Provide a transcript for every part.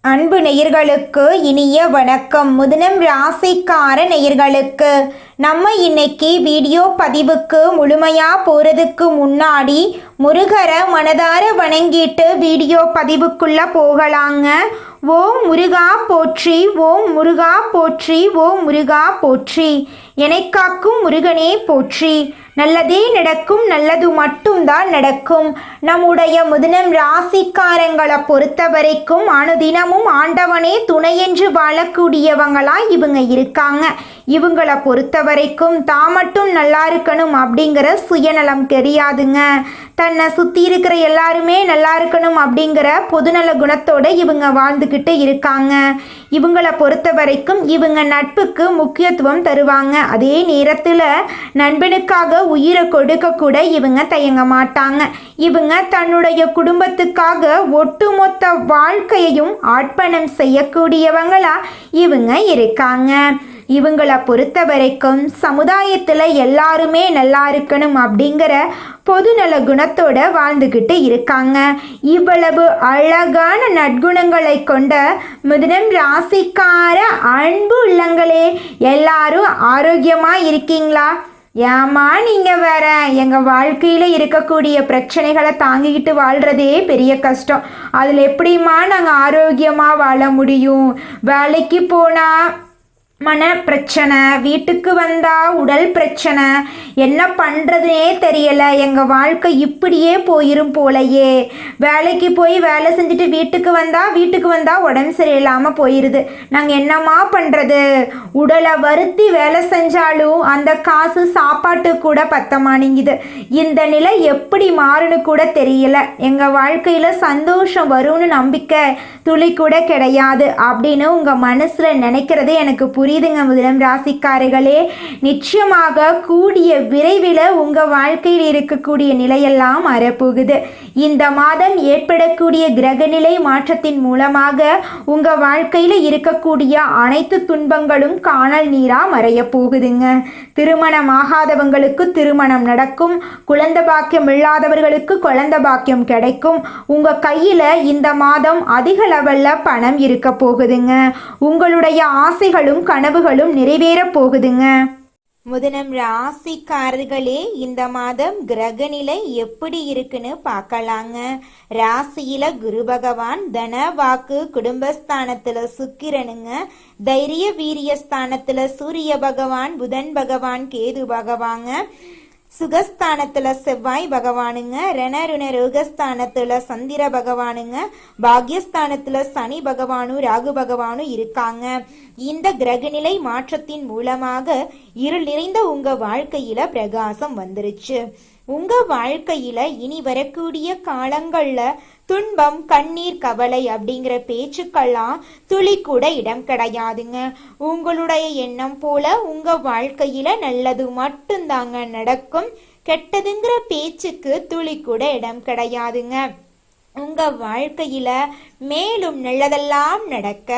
அன்பு நேயர்களுக்கு இனிய வணக்கம். மிதுனம் ராசிக்கார நேயர்களுக்கு நம்ம இன்னைக்கு வீடியோ பதிவுக்கு முழுமையாக போகிறதுக்கு முன்னாடி முருகரை மனதார வணங்கிட்டு வீடியோ பதிவுக்குள்ளே போகலாங்க. ஓம் முருகா போற்றி, ஓம் முருகா போற்றி, ஓம் முருகா போற்றி. எனக்காக்கும் முருகனே போற்றி. நல்லதே நடக்கும், நல்லது மட்டும்தான் நடக்கும். நம்முடைய மிதுனம் ராசிக்காரங்களை பொறுத்த வரைக்கும் அனுதினமும் ஆண்டவனே துணையென்று வாழக்கூடியவங்களா இவங்க இருக்காங்க. இவங்களை பொறுத்த வரைக்கும் தான் மட்டும் நல்லா இருக்கணும் அப்படிங்கிற சுயநலம் தெரியாதுங்க. தன்னை சுற்றி இருக்கிற எல்லாருமே நல்லா இருக்கணும் அப்படிங்கிற பொதுநல குணத்தோடு இவங்க வாழ்ந்துக்கிட்டு இருக்காங்க. இவங்களை பொறுத்த வரைக்கும் இவங்க நட்புக்கு முக்கியத்துவம் தருவாங்க. அதே நேரத்தில் நண்பனுக்காக உயிரை கொடுக்க கூட இவங்க தயங்க மாட்டாங்க. இவங்க தன்னுடைய குடும்பத்துக்காக ஒட்டுமொத்த வாழ்க்கையையும் அர்ப்பணம் செய்யக்கூடியவங்களா இவங்க இருக்காங்க. இவங்களை பொறுத்த வரைக்கும் சமுதாயத்தில் எல்லாருமே நல்லா இருக்கணும் அப்படிங்கிற பொதுநல குணத்தோட வாழ்ந்துக்கிட்டு இருக்காங்க. இவ்வளவு அழகான நற்குணங்களை கொண்ட மிதுனம் ராசிக்கார அன்பு உள்ளங்களே, எல்லாரும் ஆரோக்கியமாக இருக்கீங்களா? ஏமா நீங்கள் வேற, எங்கள் வாழ்க்கையில் இருக்கக்கூடிய பிரச்சனைகளை தாங்கிக்கிட்டு வாழ்கிறதே பெரிய கஷ்டம். அதில் எப்படிமா நாங்கள் ஆரோக்கியமாக வாழ முடியும்? வேலைக்கு போனால் மன பிரச்சனை, வீட்டுக்கு வந்தால் உடல் பிரச்சனை, என்ன பண்ணுறதுனே தெரியலை. எங்கள் வாழ்க்கை இப்படியே போயிரும் போலையே. வேலைக்கு போய் வேலை செஞ்சுட்டு வீட்டுக்கு வந்தால் உடம்பு சரியில்லாமல் போயிடுது. நாங்கள் என்னம்மா பண்ணுறது? உடலை வருத்தி வேலை செஞ்சாலும் அந்த காசு சாப்பாட்டு கூட பத்த மாட்டேங்குது. இந்த நிலை எப்படி மாறுன்னு கூட தெரியல. எங்கள் வாழ்க்கையில் சந்தோஷம் வரும்னு நம்பிக்கை துளி கூட கிடையாது அப்படின்னு உங்கள் மனசில் நினைக்கிறது எனக்கு புரியுதுங்க. மிதுனம் ராசிக்காரர்களே, நிச்சயமாக கூடிய விரைவில் உங்கள் வாழ்க்கையில் இருக்கக்கூடிய நிலையெல்லாம் மாறப்போகுது. இந்த மாதம் ஏற்படக்கூடிய கிரகநிலை மாற்றத்தின் மூலமாக உங்கள் வாழ்க்கையில் இருக்கக்கூடிய அனைத்து துன்பங்களும் காணல் நீராக மறைய போகுதுங்க. திருமணம் ஆகாதவங்களுக்கு திருமணம் நடக்கும். குழந்தை பாக்கியம் இல்லாதவர்களுக்கு குழந்தை பாக்கியம் கிடைக்கும். உங்கள் கையில் இந்த மாதம் அதிக லெவலில் பணம் இருக்க போகுதுங்க. உங்களுடைய ஆசைகளும் கனவுகளும் நிறைவேற போகுதுங்க. மிதுனம் ராசிக்காரர்களே, இந்த மாதம் கிரகநிலை எப்படி இருக்குன்னு பார்க்கலாங்க. ராசியில குரு பகவான், தன வாக்கு குடும்பஸ்தானத்துல சுக்கிரனுங்க, தைரிய வீரிய ஸ்தானத்துல சூரிய பகவான், புதன் பகவான், கேது பகவாங்க, சுகஸ்தானத்துல செவ்வாய் பகவானுங்க, ரணருண ரோகஸ்தானத்துல சந்திர பகவானுங்க, பாக்யஸ்தானத்துல சனி பகவானும் ராகு பகவானும் இருக்காங்க. இந்த கிரகநிலை மாற்றத்தின் மூலமாக இருள் நிறைந்த உங்க வாழ்க்கையில பிரகாசம் வந்துருச்சு. உங்க வாழ்க்கையில இனி வரக்கூடிய காலங்கள்ல துன்பம், கண்ணீர், கவலை அப்படிங்கிற பேச்சுக்கெல்லாம் துளி கூட இடம் கிடையாதுங்க. உங்களுடைய எண்ணம் போல உங்க வாழ்க்கையில நல்லது மட்டும்தாங்க நடக்கும். கெட்டதுங்கிற பேச்சுக்கு துளி கூட இடம் கிடையாதுங்க. உங்க வாழ்க்கையில மேலும் நல்லதெல்லாம் நடக்க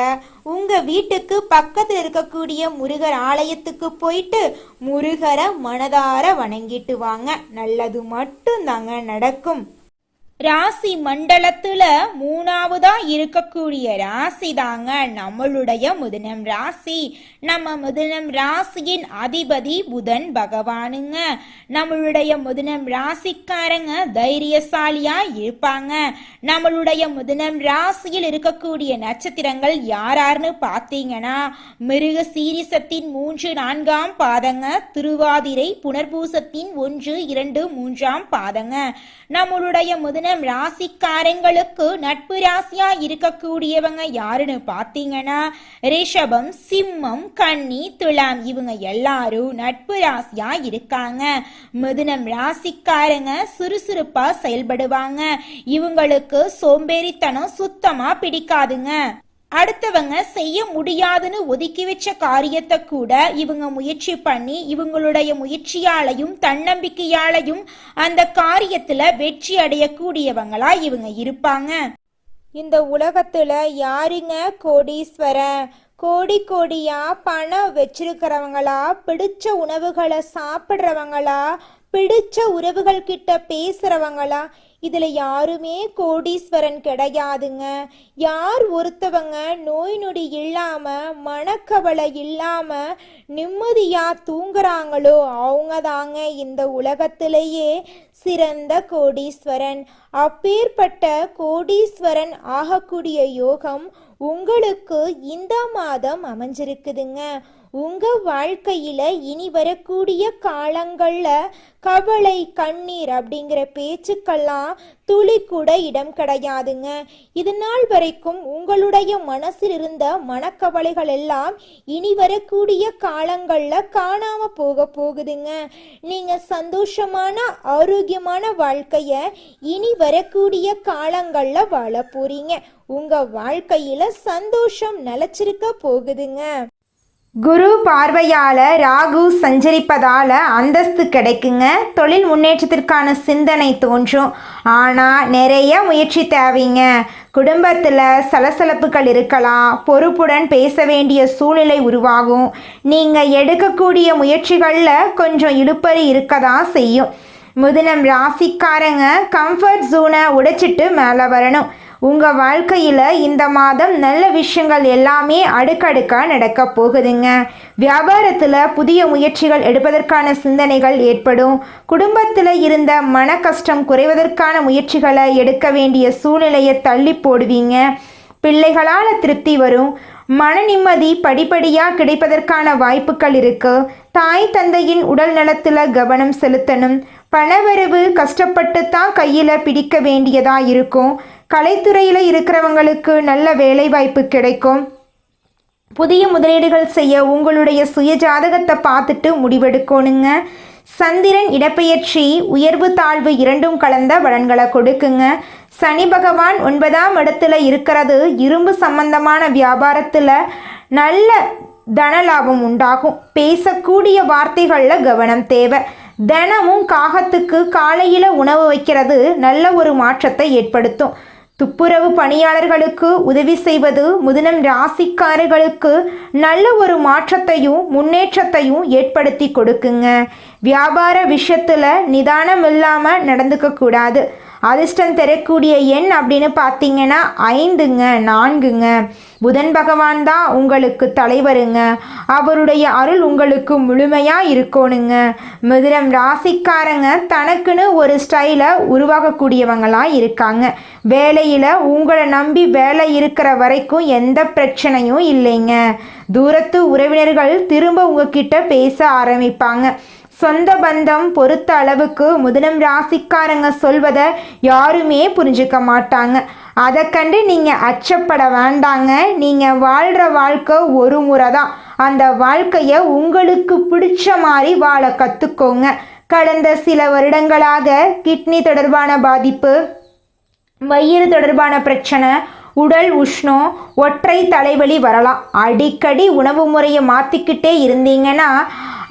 உங்க வீட்டுக்கு பக்கத்தில் இருக்கக்கூடிய முருகர் ஆலயத்துக்கு போயிட்டு முருகரை மனதார வணங்கிட்டு வாங்க. நல்லது மட்டும்தாங்க நடக்கும். ராசி மண்டலத்துல மூணாவதா இருக்கக்கூடிய ராசி தாங்க நம்மளுடைய மிதுனம் ராசி. நம்ம மிதுனம் ராசியின் அதிபதி புதன் பகவானுங்க. நம்மளுடைய மிதுனம் ராசிக்காரங்க தைரியசாலியா இருப்பாங்க. நம்மளுடைய மிதுனம் ராசியில் இருக்கக்கூடிய நட்சத்திரங்கள் யாரார்னு பார்த்தீங்கன்னா, மிருக சீரிசத்தின் 3, 4ஆம் பாதங்க, திருவாதிரை, புனர்பூசத்தின் 1, 2, 3ஆம் பாதங்க. நம்மளுடைய மிதுனம் ராசிக்காரங்களுக்கு நட்பு ராசியா இருக்கக்கூடியவங்க யாருன்னு பாத்தீங்கன்னா, ரிஷபம், சிம்மம், கன்னி, துலாம், இவங்க எல்லாரும் நட்பு ராசியா இருக்காங்க. மிதுனம் ராசிக்காரங்க சுறுசுறுப்பா செயல்படுவாங்க. இவங்களுக்கு சோம்பேறித்தனம் சுத்தமா பிடிக்காதுங்க. அடுத்தவங்க செய்ய முடியாதுன்னு ஒதுக்கி வச்ச காரியத்தை கூட இவங்க முயற்சி பண்ணி இவங்களுடைய முயற்சியாலையும் தன்னம்பிக்கையாலையும் அந்த காரியத்துல வெற்றி அடையக்கூடியவங்களா இவங்க இருப்பாங்க. இந்த உலகத்துல யாருங்க கோடீஸ்வரன்? கோடி கோடியா பணம் வச்சிருக்கிறவங்களா, பிடிச்ச உணவுகளை சாப்பிட்றவங்களா, பிடிச்ச உறவுகள் கிட்ட பேசுறவங்களா, இதில் யாருமே கோடீஸ்வரன் கிடையாதுங்க. யார் ஒருத்தவங்க நோய் நொடி இல்லாமல் மனக்கவலை இல்லாமல் நிம்மதியாக தூங்குறாங்களோ அவங்க தாங்க இந்த உலகத்திலேயே சிறந்த கோடீஸ்வரன். அப்பேற்பட்ட கோடீஸ்வரன் ஆகக்கூடிய யோகம் உங்களுக்கு இந்த மாதம் அமைஞ்சிருக்குதுங்க. உங்க வாழ்க்கையில இனி வரக்கூடிய காலங்கள்ல கவலை கண்ணீர் அப்படிங்கிற பேச்சுக்கெல்லாம் துளி கூட இடம் கிடையாதுங்க. இது நாள் வரைக்கும் உங்களுடைய மனசில் இருந்த மனக்கவலைகள் எல்லாம் இனி வரக்கூடிய காலங்கள்ல காணாம போகுதுங்க. நீங்க சந்தோஷமான ஆரோக்கியமான வாழ்க்கைய இனி வரக்கூடிய காலங்கள்ல வாழ போறீங்க. உங்க வாழ்க்கையில சந்தோஷம் நிலைச்சிருக்க போகுதுங்க. குரு பார்வையால் ராகு சஞ்சரிப்பதால் அந்தஸ்து கிடைக்குங்க. தொழில் முன்னேற்றத்திற்கான சிந்தனை தோன்றும். ஆனால் நிறைய முயற்சி தேவைங்க. குடும்பத்தில் சலசலப்புகள் இருக்கலாம். பொறுப்புடன் பேச வேண்டிய சூழ்நிலை உருவாகும். நீங்கள் எடுக்கக்கூடிய முயற்சிகளில் கொஞ்சம் இழுபறி இருக்க தான் செய்யும். மிதுனம் ராசிக்காரங்க கம்ஃபர்ட் ஜோனை உடைச்சிட்டு மேலே வரணும். உங்கள் வாழ்க்கையில் இந்த மாதம் நல்ல விஷயங்கள் எல்லாமே அடுக்கடுக்காக நடக்க போகுதுங்க. வியாபாரத்தில் புதிய முயற்சிகள் எடுப்பதற்கான சிந்தனைகள் ஏற்படும். குடும்பத்தில் இருந்த மன கஷ்டம் குறைவதற்கான முயற்சிகளை எடுக்க வேண்டிய சூழ்நிலையை தள்ளி போடுவீங்க. பிள்ளைகளால் திருப்தி வரும். மன நிம்மதி படிப்படியாக கிடைப்பதற்கான வாய்ப்புகள் இருக்குது. தாய் தந்தையின் உடல் நலத்தில் கவனம் செலுத்தணும். பணவரவு கஷ்டப்பட்டு தான் கையில் பிடிக்க வேண்டியதாக இருக்கும். கலைத்துறையில் இருக்கிறவங்களுக்கு நல்ல வேலை வாய்ப்பு கிடைக்கும். புதிய முதலீடுகள் செய்ய உங்களுடைய சுய ஜாதகத்தை பார்த்துட்டு முடிவெடுக்கணுங்க. சந்திரன் இடப்பெயர்ச்சி உயர்வு தாழ்வு இரண்டும் கலந்த பலன்களை கொடுக்குங்க. சனி பகவான் 9ஆம் இடத்துல இருக்கிறது இரும்பு சம்பந்தமான வியாபாரத்தில் நல்ல தனலாபம் உண்டாகும். பேசக்கூடிய வார்த்தைகளில் கவனம் தேவை. தினமும் காகத்துக்கு காலையில் உணவு வைக்கிறது நல்ல ஒரு மாற்றத்தை ஏற்படுத்தும். துப்புரவு பணியாளர்களுக்கு உதவி செய்வது மிதுனம் ராசிக்காரர்களுக்கு நல்ல ஒரு மாற்றத்தையும் முன்னேற்றத்தையும் ஏற்படுத்தி கொடுக்குங்க. வியாபார விஷயத்தில் நிதானம் இல்லாமல் நடந்துக்க கூடாது. அதிர்ஷ்டம் தரக்கூடிய எண் அப்படின்னு பார்த்தீங்கன்னா 5ங்க 4ங்க. புதன் பகவான் தான் உங்களுக்கு தலைவருங்க. அவருடைய அருள் உங்களுக்கு முழுமையாக இருக்கணுங்க. மிதுனம் ராசிக்காரங்க தனக்குன்னு ஒரு ஸ்டைலை உருவாக்கக்கூடியவங்களாக இருக்காங்க. வேலையில் உங்களை நம்பி வேலை இருக்கிற வரைக்கும் எந்த பிரச்சனையும் இல்லைங்க. தூரத்து உறவினர்கள் திரும்ப உங்ககிட்ட பேச ஆரம்பிப்பாங்க. சொந்த பந்தம் பொறுத்த அளவுக்கு மிதுனம் ராசிக்காரங்க சொல்வதை யாருமே புரிஞ்சுக்க மாட்டாங்க. அதை கண்டு நீங்கள் அச்சப்பட வேண்டாங்க. நீங்கள் வாழ்கிற வாழ்க்கை ஒரு முறை தான். அந்த வாழ்க்கையை உங்களுக்கு பிடிச்ச மாதிரி வாழ கற்றுக்கோங்க. கடந்த சில வருடங்களாக கிட்னி தொடர்பான பாதிப்பு, வயிறு தொடர்பான பிரச்சனை, உடல் உஷ்ணம், ஒற்றை தலைவலி வரலாம். அடிக்கடி உணவு முறையை மாற்றிக்கிட்டே இருந்தீங்கன்னா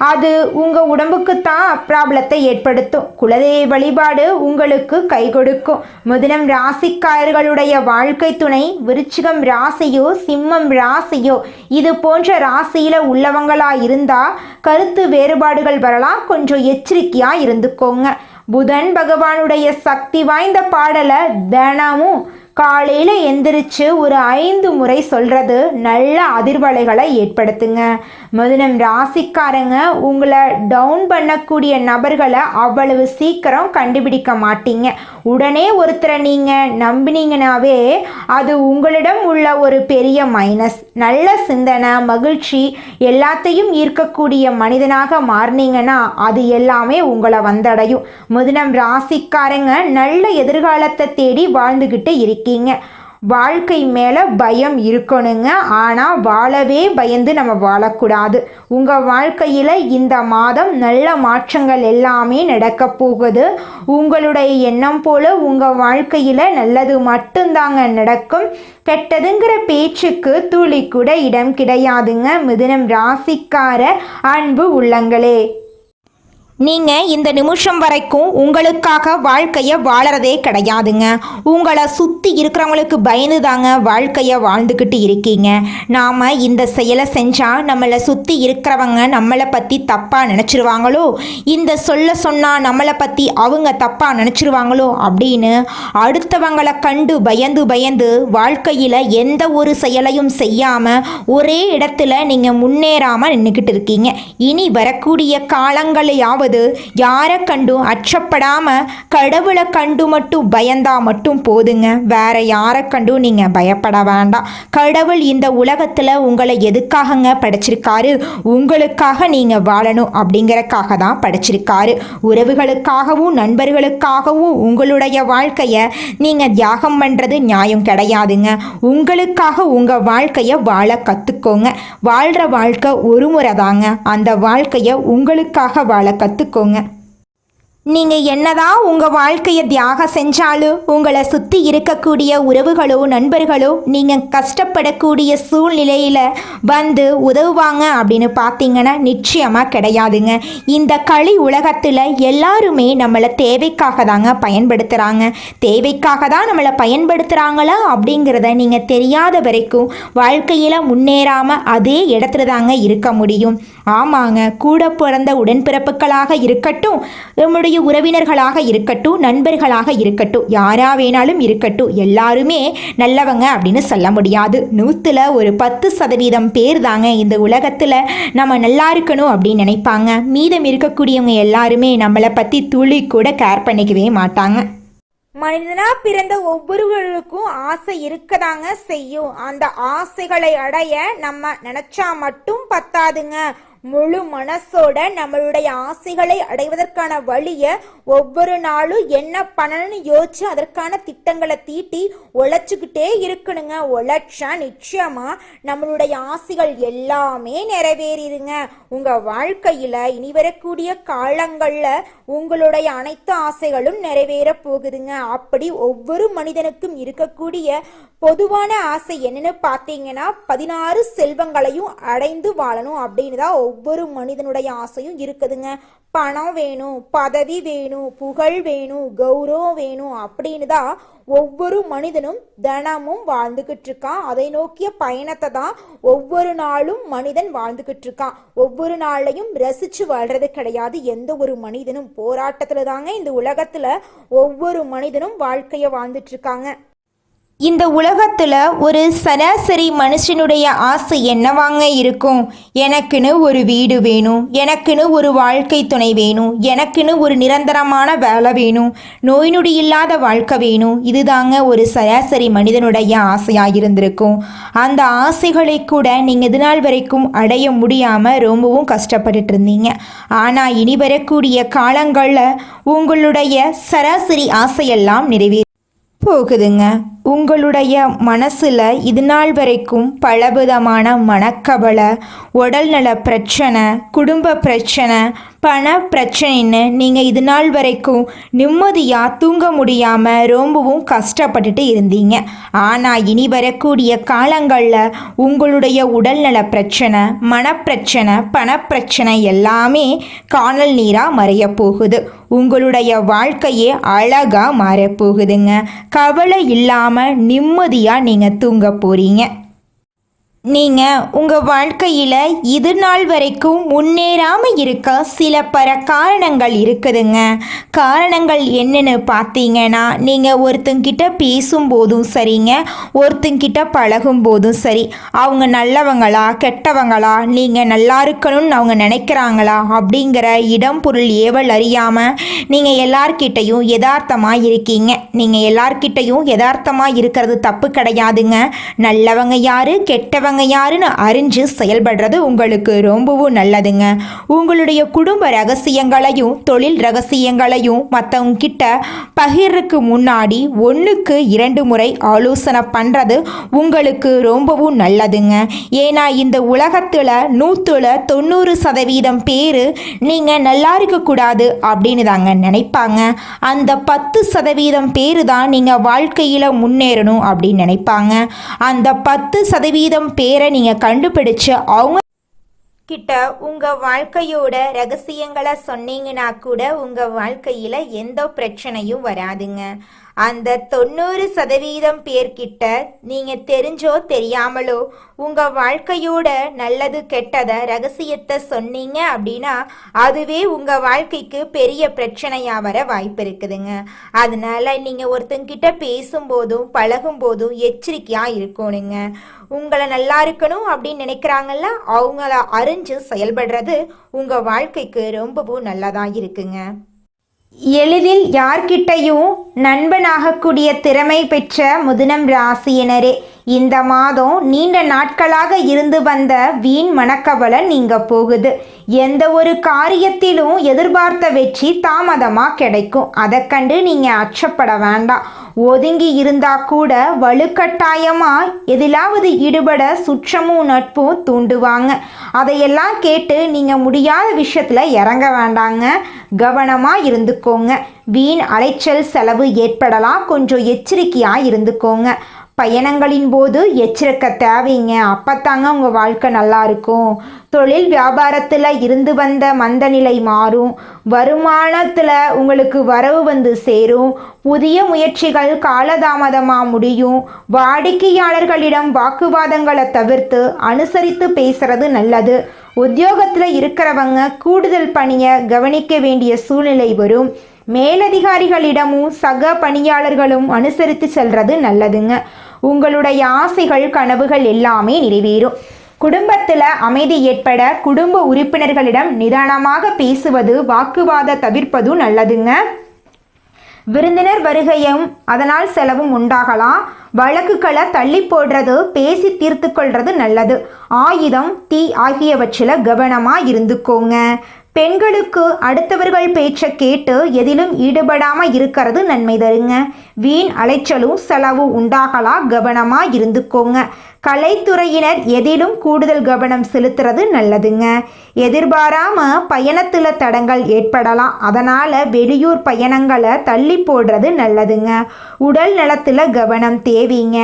அது உங்கள் உடம்புக்கு தான் ப்ராப்ளத்தை ஏற்படுத்தும். குலதெய்வ வழிபாடு உங்களுக்கு கை கொடுக்கும். மிதுனம் ராசிக்காரர்களுடைய வாழ்க்கை துணை விருச்சிகம் ராசியோ சிம்மம் ராசியோ இது போன்ற ராசியில் உள்ளவங்களாக இருந்தால் கருத்து வேறுபாடுகள் வரலாம். கொஞ்சம் எச்சரிக்கையாக இருந்துக்கோங்க. புதன் பகவானுடைய சக்தி வாய்ந்த பாடலை தினமும் காலையில் எந்திரிச்சு ஒரு 5 முறை சொல்கிறது நல்ல அதிர்வலைகளை ஏற்படுத்துங்க. மிதுனம் ராசிக்காரங்க உங்களை டவுன் பண்ணக்கூடிய நபர்களை அவ்வளவு சீக்கிரம் கண்டுபிடிக்க மாட்டீங்க. உடனே ஒருத்தரை நீங்கள் நம்பினீங்கனாவே அது உங்களிடம் உள்ள ஒரு பெரிய மைனஸ். நல்ல சிந்தனை மகிழ்ச்சி எல்லாத்தையும் ஈர்க்கக்கூடிய மனிதனாக மாறினீங்கன்னா அது எல்லாமே உங்களை வந்தடையும். மிதுனம் ராசிக்காரங்க நல்ல எதிர்காலத்தை தேடி வாழ்ந்துக்கிட்டு இருக்கீங்க. வாழ்க்கை மேலே பயம் இருக்கணுங்க. ஆனால் வாழவே பயந்து நம்ம வாழக்கூடாது. உங்கள் வாழ்க்கையில் இந்த மாதம் நல்ல மாற்றங்கள் எல்லாமே நடக்க போகுது. உங்களுடைய எண்ணம் போல் உங்கள் வாழ்க்கையில் நல்லது மட்டும்தாங்க நடக்கும். கெட்டதுங்கிற பேச்சுக்கு துளி கூட இடம் கிடையாதுங்க. மிதுனம் ராசிக்கார அன்பு உள்ளங்களே, நீங்கள் இந்த நிமிஷம் வரைக்கும் உங்களுக்காக வாழ்க்கையை வாழறதே கிடையாதுங்க. உங்களை சுற்றி இருக்கிறவங்களுக்கு பயந்து தாங்க வாழ்க்கையை வாழ்ந்துக்கிட்டு இருக்கீங்க. நாம் இந்த செயலை செஞ்சால் நம்மளை சுற்றி இருக்கிறவங்க நம்மளை பற்றி தப்பாக நினச்சிருவாங்களோ, இந்த சொல்ல சொன்னால் நம்மளை பற்றி அவங்க தப்பாக நினச்சிருவாங்களோ அப்படின்னு அடுத்தவங்களை கண்டு பயந்து பயந்து வாழ்க்கையில் எந்த ஒரு செயலையும் செய்யாமல் ஒரே இடத்துல நீங்கள் முன்னேறாமல் நின்றுக்கிட்டு இருக்கீங்க. இனி வரக்கூடிய காலங்களையாவது யாரை கண்டும் அச்சப்படாம கடவுளை கண்டு மட்டும் பயந்தா மட்டும் போதுங்க. வேற யாரை கண்டும் நீங்க பயப்பட வேண்டாம். கடவுள் இந்த உலகத்துல உங்களை எதுக்காகங்க படைச்சிருக்காரு? உங்களுக்காக நீங்க வாழணும் அப்படிங்கறக்காக தான் படைச்சிருக்காரு. உறவுகளுக்காகவும் நண்பர்களுக்காகவும் உங்களுடைய வாழ்க்கைய நீங்க தியாகம் பண்றது நியாயம் கிடையாதுங்க. உங்களுக்காக உங்க வாழ்க்கைய வாழ கத்துக்கோங்க. வாழ்ற வாழ்க்கை ஒரு முறை தாங்க. அந்த வாழ்க்கைய உங்களுக்காக வாழ கற்றுக்கோங்க. நீங்கள் என்னதான் உங்கள் வாழ்க்கையை தியாகம் செஞ்சாலும் உங்களை சுற்றி இருக்கக்கூடிய உறவுகளோ நண்பர்களோ நீங்கள் கஷ்டப்படக்கூடிய சூழ்நிலையில் வந்து உதவுவாங்க அப்படின்னு பார்த்தீங்கன்னா நிச்சயமாக கிடையாதுங்க. இந்த களி உலகத்தில் எல்லாருமே நம்மளை தேவைக்காக தாங்க பயன்படுத்துகிறாங்க. தேவைக்காக தான் நம்மளை பயன்படுத்துகிறாங்களா அப்படிங்கிறத நீங்கள் தெரியாத வரைக்கும் வாழ்க்கையில் முன்னேறாமல் அதே இடத்துல தாங்க இருக்க முடியும். ஆமாங்க, கூட பிறந்த உடன்பிறப்புகளாக இருக்கட்டும், நம்முடைய உறவினர்களாக இருக்கட்டும், நண்பர்களாக இருக்கட்டும், யாரா வேணாலும் இருக்கட்டும், எல்லாருமே நல்லவங்க அப்படின்னு சொல்ல முடியாது. 100ல் ஒரு 10% பேர் தாங்க இந்த உலகத்தில் நம்ம நல்லா இருக்கணும் அப்படின்னு நினைப்பாங்க. மீதம் இருக்கக்கூடியவங்க எல்லாருமே நம்மளை பற்றி துளி கூட கேர் பண்ணிக்கவே மாட்டாங்க. மனிதனா பிறந்த ஒவ்வொருவருக்கும் ஆசை இருக்கதாங்க செய்யும். அந்த ஆசைகளை அடைய நம்ம நினைச்சா மட்டும் பத்தாதுங்க. முழு மனசோட நம்மளுடைய ஆசைகளை அடைவதற்கான வழியை ஒவ்வொரு நாளும் என்ன பண்ணணும்னு யோசிச்சு அதற்கான திட்டங்களை தீட்டி உழைச்சிக்கிட்டே இருக்கணுங்க. உழைச்சா நிச்சயமா நம்மளுடைய ஆசைகள் எல்லாமே நிறைவேறிடுங்க. உங்க வாழ்க்கையில இனி வரக்கூடிய காலங்கள்ல உங்களுடைய அனைத்து ஆசைகளும் நிறைவேற போகுதுங்க. அப்படி ஒவ்வொரு மனிதனுக்கும் இருக்கக்கூடிய பொதுவான ஆசை என்னன்னு பார்த்தீங்கன்னா 16 செல்வங்களையும் அடைந்து வாழணும் அப்படின்னு தான் ஒவ்வொரு மனிதனுடைய ஆசையும் இருக்குதுங்க. பணம் வேணும், பதவி வேணும், புகழ் வேணும், கௌரவம் வேணும் அப்படின்னு தான் ஒவ்வொரு மனிதனும் தினமும் வாழ்ந்துகிட்டு இருக்கான். அதை நோக்கிய பயணத்தை தான் ஒவ்வொரு நாளும் மனிதன் வாழ்ந்துகிட்டு இருக்கான். ஒவ்வொரு நாளையும் ரசிச்சு வாழ்றது கிடையாது. எந்த ஒரு மனிதனும் போராட்டத்துல தாங்க இந்த உலகத்துல ஒவ்வொரு மனிதனும் வாழ்க்கைய வாழ்ந்துட்டு இருக்காங்க. இந்த உலகத்தில் ஒரு சராசரி மனுஷனுடைய ஆசை என்னவாங்க இருக்கும்? எனக்குன்னு ஒரு வீடு வேணும், எனக்குன்னு ஒரு வாழ்க்கை துணை வேணும், எனக்குன்னு ஒரு நிரந்தரமான வேலை வேணும், நோய் நொடி இல்லாத வாழ்க்கை வேணும். இதுதாங்க ஒரு சராசரி மனிதனுடைய ஆசையாக இருந்திருக்கும். அந்த ஆசைகளை கூட நீங்கள் இது நாள் வரைக்கும் அடைய முடியாமல் ரொம்பவும் கஷ்டப்பட்டுட்டு இருந்தீங்க. ஆனால் இனி வரக்கூடிய காலங்களில் உங்களுடைய சராசரி ஆசையெல்லாம் நிறைவேறும் போகுதுங்க. உங்களுடைய மனசில் இது நாள் வரைக்கும் பலவிதமான மனக்கவலை, உடல்நல பிரச்சனை, குடும்ப பிரச்சனை, பண பிரச்சனைன்னு நீங்கள் இது நாள் வரைக்கும் நிம்மதியாக தூங்க முடியாமல் ரொம்பவும் கஷ்டப்பட்டுட்டு இருந்தீங்க. ஆனால் இனி வரக்கூடிய காலங்களில் உங்களுடைய உடல்நல பிரச்சனை, மனப்பிரச்சனை, பணப்பிரச்சனை எல்லாமே காணல் நீராக மறைய போகுது. உங்களுடைய வாழ்க்கையே அழகாக மாறப்போகுதுங்க. கவலை இல்லாமல் நிம்மதியாக நீங்கள் தூங்க போகிறீங்க. நீங்கள் உங்கள் வாழ்க்கையில் இது நாள் வரைக்கும் முன்னேறாமல் இருக்க சில காரணங்கள் இருக்குதுங்க. காரணங்கள் என்னென்னு பார்த்தீங்கன்னா, நீங்கள் ஒருத்தங்கிட்ட பேசும்போதும் சரிங்க, ஒருத்தங்கிட்ட பழகும் போதும் சரி, அவங்க நல்லவங்களா கெட்டவங்களா, நீங்கள் நல்லா இருக்கணும்னு அவங்க நினைக்கிறாங்களா அப்படிங்கிற இடம் பொருள் ஏவல் அறியாமல் நீங்கள் எல்லார்கிட்டையும் யதார்த்தமாக இருக்கீங்க. நீங்கள் எல்லார்கிட்டையும் யதார்த்தமாக இருக்கிறது தப்பு கிடையாதுங்க. நல்லவங்க யாரு கெட்டவங்க யாருன்னு அறிஞ்சு செயல்படுறது உங்களுக்கு ரொம்பவும் நல்லதுங்க. உங்களுடைய குடும்ப ரகசியங்களையும் தொழில் ரகசியங்களையும் மற்றவங்க கிட்ட பகிர்றதுக்கு முன்னாடி 1க்கு 2 முறை ஆலோசனை பண்ணுறது உங்களுக்கு ரொம்பவும் நல்லதுங்க. ஏன்னா இந்த உலகத்தில் 100ல் 90% பேர் நீங்கள் நல்லா இருக்கக்கூடாது அப்படின்னு தாங்க நினைப்பாங்க. அந்த 10% பேர் தான் நீங்கள் வாழ்க்கையில் முன்னேறணும் அப்படின்னு நினைப்பாங்க. அந்த 10% பேரை நீங்கள் கண்டுபிடிச்சு அவங்க கிட்ட உங்க வாழ்க்கையோட ரகசியங்களை சொன்னீங்கன்னா கூட உங்க வாழ்க்கையில எந்த பிரச்சனையும் வராதுங்க. அந்த 90% பேர்கிட்ட நீங்க தெரிஞ்சோ தெரியாமலோ உங்க வாழ்க்கையோட நல்லது கெட்டத ரகசியத்தை சொன்னீங்க அப்படின்னா அதுவே உங்க வாழ்க்கைக்கு பெரிய பிரச்சனையா வர வாய்ப்பு இருக்குதுங்க. அதனால நீங்க ஒருத்தங்கிட்ட பேசும்போதும் பழகும் போதும் எச்சரிக்கையா இருக்கணுங்க. உங்களை நல்லா இருக்கணும் அப்படின்னு நினைக்கிறாங்கல்ல, அவங்கள அறிஞ்சு செயல்படுறது உங்க வாழ்க்கைக்கு ரொம்பவும் நல்லதா இருக்குங்க. எளிதில் யார்கிட்டையும் நண்பனாகக்கூடிய திறமை பெற்ற மிதுனம் ராசியினரே, இந்த மாதம் நீண்ட நாட்களாக இருந்து வந்த வீண் மனக்கவலை நீங்க போகுது. எந்த ஒரு காரியத்திலும் எதிர்பார்த்த வெற்றி தாமதமாக கிடைக்கும். அதை கண்டு நீங்கள் அச்சப்பட வேண்டாம். ஒதுங்கி இருந்தா கூட வலுக்கட்டாயமாக எதிலாவது ஈடுபட சுற்றமும் நட்பும் தூண்டுவாங்க. அதையெல்லாம் கேட்டு நீங்கள் முடியாத விஷயத்தில் இறங்க வேண்டாங்க. கவனமாக இருந்துக்கோங்க. வீண் அலைச்சல் செலவு ஏற்படலாம். கொஞ்சம் எச்சரிக்கையாக இருந்துக்கோங்க. பயணங்களின் போது எச்சரிக்கை தேவைங்க. அப்பத்தாங்க உங்கள் வாழ்க்கை நல்லா இருக்கும். தொழில் வியாபாரத்தில் இருந்து வந்த மந்த நிலை மாறும். வருமானத்தில் உங்களுக்கு வரவு வந்து சேரும். புதிய முயற்சிகள் காலதாமதமாக முடியும். வாடிக்கையாளர்களிடம் வாக்குவாதங்களை தவிர்த்து அனுசரித்து பேசுறது நல்லது. உத்தியோகத்தில் இருக்கிறவங்க கூடுதல் பணியை கவனிக்க வேண்டிய சூழ்நிலை வரும். மேலதிகாரிகளிடமும் சக பணியாளர்களும் அனுசரித்து செல்றது நல்லதுங்க. உங்களுடைய ஆசைகள் கனவுகள் எல்லாமே நிறைவேறும். குடும்பத்தில் அமைதி ஏற்பட குடும்ப உறுப்பினர்களிடம் நிதானமாக பேசுவது, வாக்குவாத தவிர்ப்பதும் நல்லதுங்க. விருந்தினர் வருகையும் அதனால் செலவும் உண்டாகலாம். வழக்குகளை தள்ளி போடுறது, பேசி தீர்த்து கொள்வது நல்லது. ஆயுதம், தீ ஆகியவற்றில் கவனமாக இருந்துக்கோங்க. பெண்களுக்கு அடுத்தவர்கள் பேச்சை கேட்டு எதிலும் ஈடுபடாமல் இருக்கிறது நன்மை தருங்க. வீண் அலைச்சலும் செலவு உண்டாகலாம். கவனமாக இருந்துக்கோங்க. கலைத்துறையினர் எதிலும் கூடுதல் கவனம் செலுத்துறது நல்லதுங்க. எதிர்பாராமல் பயணத்தில் தடங்கள் ஏற்படலாம். அதனால் வெளியூர் பயணங்களை தள்ளி போடுறது நல்லதுங்க. உடல் நலத்தில் கவனம் தேவைங்க.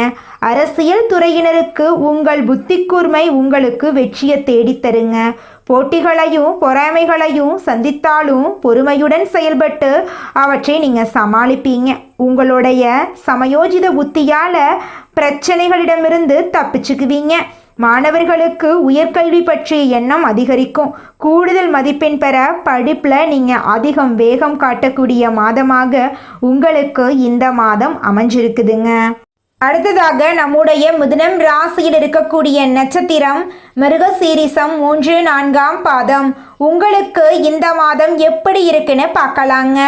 அரசியல் துறையினருக்கு உங்கள் புத்தி கூர்மை உங்களுக்கு வெற்றியை தேடித்தருங்க. போட்டிகளையும் பொறாமைகளையும் சந்தித்தாலும் பொறுமையுடன் செயல்பட்டு அவற்றை நீங்கள் சமாளிப்பீங்க. உங்களுடைய சமயோஜித புத்தியால் பிரச்சனைகளிடமிருந்து தப்பிச்சுக்குவீங்க. மாணவர்களுக்கு உயர்கல்வி பற்றிய எண்ணம் அதிகரிக்கும். கூடுதல் மதிப்பெண் பெற படிப்பில் நீங்கள் அதிகம் வேகம் காட்டக்கூடிய மாதமாக உங்களுக்கு இந்த மாதம் அமைஞ்சிருக்குதுங்க. அடுத்ததாக நம்முடைய மிதுனம் ராசியில் இருக்கக்கூடிய நட்சத்திரம் மிருகசீரிசம் 3, 4ஆம் பாதம். உங்களுக்கு இந்த மாதம் எப்படி இருக்குன்னு பார்க்கலாங்க.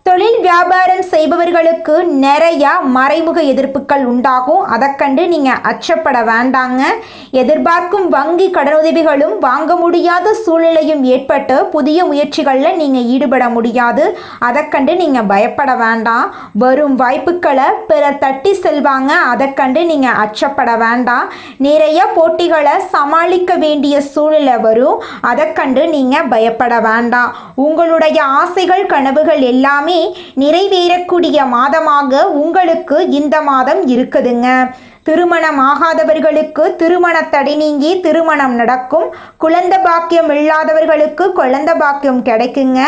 தொழில் வியாபாரம் செய்பவர்களுக்கு நிறைய மறைமுக எதிர்ப்புகள் உண்டாகும். அதை கண்டு நீங்கள் அச்சப்பட வேண்டாங்க. எதிர்பார்க்கும் வங்கி கடனுதவிகளும் வாங்க முடியாத சூழ்நிலையும் ஏற்பட்டு புதிய முயற்சிகளில் நீங்கள் ஈடுபட முடியாது. அதை கண்டு நீங்கள் பயப்பட வேண்டாம். வரும் வாய்ப்புகளை பிறர் தட்டி செல்வாங்க. அதை கண்டு நீங்கள் அச்சப்பட வேண்டாம். நிறைய போட்டிகளை சமாளிக்க வேண்டிய சூழ்நிலை வரும். அதை கண்டு நீங்கள் பயப்பட வேண்டாம். உங்களுடைய ஆசைகள் கனவுகள் எல்லாமே நிறைவேறக்கூடிய மாதமாக உங்களுக்கு இந்த மாதம் இருக்குதுங்க. திருமணம் ஆகாதவர்களுக்கு திருமண தடை நீங்கி திருமணம் நடக்கும். குழந்தை பாக்கியம் இல்லாதவர்களுக்கு குழந்தை பாக்கியம் கிடைக்குங்க.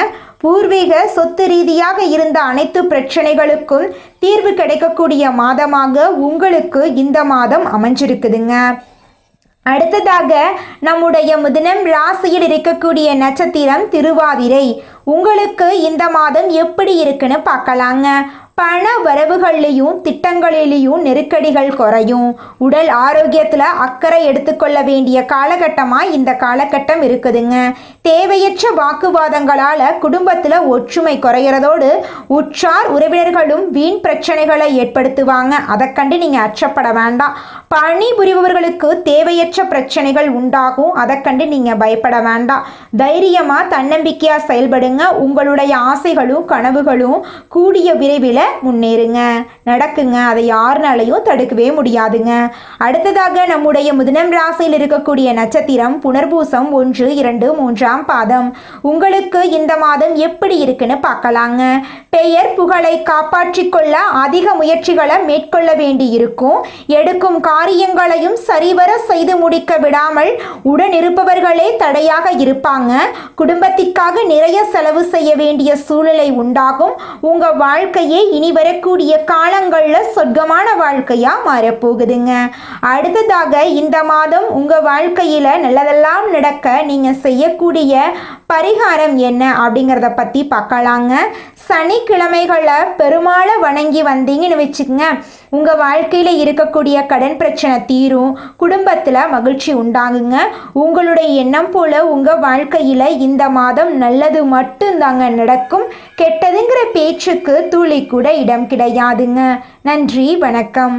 பூர்வீக சொத்து ரீதியாக இருந்த அனைத்து பிரச்சனைகளுக்கும் தீர்வு கிடைக்கக்கூடிய மாதமாக உங்களுக்கு இந்த மாதம் அமைஞ்சிருக்குதுங்க. அடுத்ததாக நம்முடைய மிதுனம் ராசியில் இருக்கக்கூடிய நட்சத்திரம் திருவாதிரை. உங்களுக்கு இந்த மாதம் எப்படி இருக்குன்னு பார்க்கலாங்க. பண வரவுகள்லையும் திட்டங்களிலையும் நெருக்கடிகள் குறையும். உடல் ஆரோக்கியத்தில் அக்கறை எடுத்துக்கொள்ள வேண்டிய காலகட்டமாக இந்த காலகட்டம் இருக்குதுங்க. தேவையற்ற வாக்குவாதங்களால் குடும்பத்தில் ஒற்றுமை குறைகிறதோடு உற்றார் உறவினர்களும் வீண் பிரச்சனைகளை ஏற்படுத்துவாங்க. அதை கண்டு நீங்கள் அச்சப்பட வேண்டாம். பணி புரிபவர்களுக்கு தேவையற்ற பிரச்சனைகள் உண்டாகும். அதை கண்டு நீங்கள் பயப்பட வேண்டாம். தைரியமாக தன்னம்பிக்கையாக செயல்படுங்க. உங்களுடைய ஆசைகளும் கனவுகளும் கூடிய விரைவில் முன்னேறுங்க, நடக்குங்க. அதை யாருனாலையும் தடுக்கவே முடியாதுங்க. அடுத்ததாக நம்முடைய மிதுனம் ராசியில் இருக்கக்கூடிய நட்சத்திரம் புனர்பூசம் 1, 2, 3ஆம் பாதம். உங்களுக்கு இந்த மாதம் எப்படி இருக்குன்னு பார்க்கலாங்க. பெயர் புகழை காப்பாற்றிக் கொள்ள அதிக முயற்சிகளை மேற்கொள்ள வேண்டியிருக்கும். எடுக்கும் காரியங்களையும் சரிவர செய்து முடிக்க விடாமல் உடனிருப்பவர்களே தடையாக இருப்பாங்க. குடும்பத்திற்காக நிறைய செலவு செய்ய வேண்டிய சூழ்நிலை உண்டாகும். உங்க வாழ்க்கையே இனி வரக்கூடிய காலங்களில் சொர்க்கமான வாழ்க்கையா மாறப்போகுதுங்க. அடுத்ததாக இந்த மாதம் உங்க வாழ்க்கையில நல்லதெல்லாம் நடக்க நீங்க செய்யக்கூடிய பரிகாரம் என்ன அப்படிங்கிறத பற்றி பார்க்கலாங்க. சனிக்கிழமைகளை பெருமாளை வணங்கி வந்தீங்கன்னு வச்சுக்கோங்க, உங்கள் வாழ்க்கையில் இருக்கக்கூடிய கடன் பிரச்சனை தீரும், குடும்பத்தில் மகிழ்ச்சி உண்டாகுங்க. உங்களுடைய எண்ணம் போல் உங்கள் வாழ்க்கையில் இந்த மாதம் நல்லது மட்டும்தாங்க நடக்கும். கெட்டதுங்கிற பேச்சுக்கு துளி கூட இடம் கிடையாதுங்க. நன்றி, வணக்கம்.